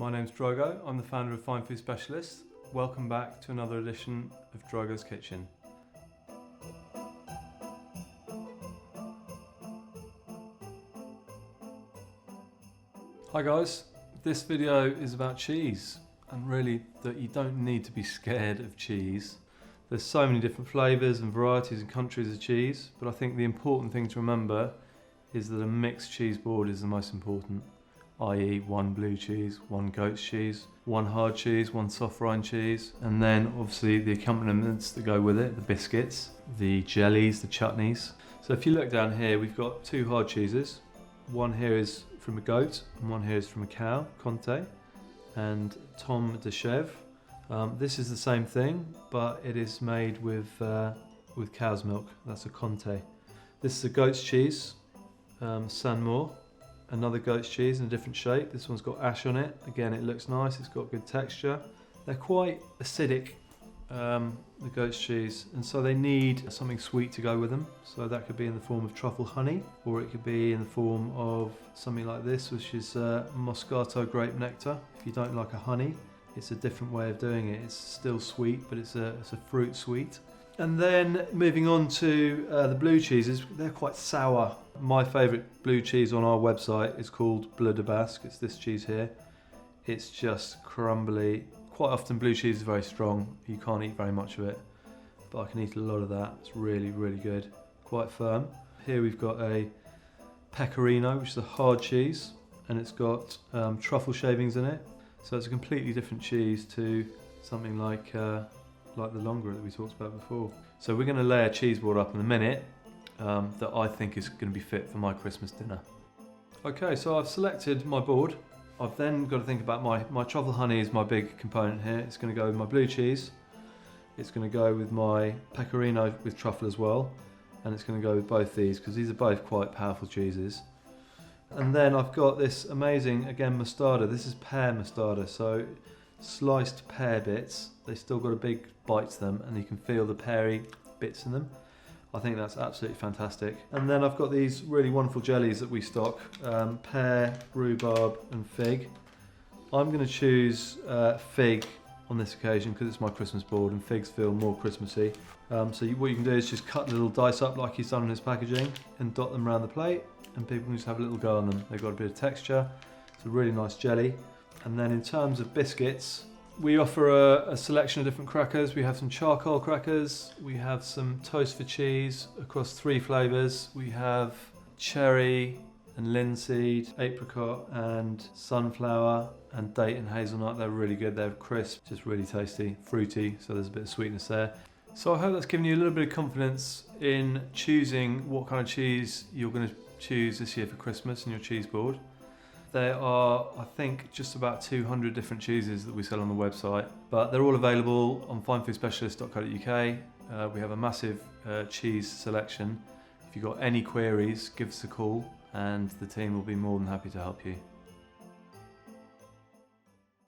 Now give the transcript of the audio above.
My name's Drogo, I'm the founder of Fine Food Specialists. Welcome back to another edition of Drogo's Kitchen. Hi guys, this video is about cheese, and really that you don't need to be scared of cheese. There's so many different flavours and varieties and countries of cheese, but I think the important thing to remember is that a mixed cheese board is the most important, i.e. one blue cheese, one goat's cheese, one hard cheese, one soft rind cheese, and then obviously the accompaniments that go with it, the biscuits, the jellies, the chutneys. So if you look down here, we've got two hard cheeses. One here is from a goat and one here is from a cow, Comté, and Tom de Chèvre. This is the same thing, but it is made with cow's milk. That's a Comté. This is a goat's cheese, Saint-Maur. Another goat's cheese in a different shape. This one's got ash on it. Again, it looks nice. It's got good texture. They're quite acidic, the goat's cheese, and so they need something sweet to go with them. So that could be in the form of truffle honey, or it could be in the form of something like this, which is Moscato grape nectar. If you don't like a honey, it's a different way of doing it. It's still sweet, but it's a fruit sweet. And then moving on to the blue cheeses, they're quite sour. My favourite blue cheese on our website is called BLEU de BASQUE. It's this cheese here. It's just crumbly. Quite often blue cheese is very strong. You can't eat very much of it, but I can eat a lot of that. It's really, really good. Quite firm. Here we've got a PECORINO, which is a hard cheese, and it's got truffle shavings in it. So it's a completely different cheese to something like the longer that we talked about before. So we're going to lay a cheese board up in a minute that I think is going to be fit for my Christmas dinner. Okay, so I've selected my board. I've then got to think about my truffle honey is my big component here. It's going to go with my blue cheese. It's going to go with my pecorino with truffle as well. And it's going to go with both these because these are both quite powerful cheeses. And then I've got this amazing, again, mostarda. This is pear mostarda. So sliced pear bits. They still got a big bite to them and you can feel the peary bits in them. I think that's absolutely fantastic. And then I've got these really wonderful jellies that we stock, pear, rhubarb and fig. I'm going to choose fig on this occasion because it's my Christmas board and figs feel more Christmassy. So what you can do is just cut little dice up like he's done in his packaging and dot them around the plate, and people can just have a little go on them. They've got a bit of texture. It's a really nice jelly. And then in terms of biscuits, we offer a selection of different crackers. We have some charcoal crackers, we have some toast for cheese across 3 flavours. We have cherry and linseed, apricot and sunflower and date and hazelnut. They're really good, they're crisp, just really tasty, fruity, so there's a bit of sweetness there. So I hope that's given you a little bit of confidence in choosing what kind of cheese you're going to choose this year for Christmas in your cheese board. There are, I think, just about 200 different cheeses that we sell on the website, but they're all available on finefoodspecialist.co.uk. We have a massive cheese selection. If you've got any queries, give us a call and the team will be more than happy to help you.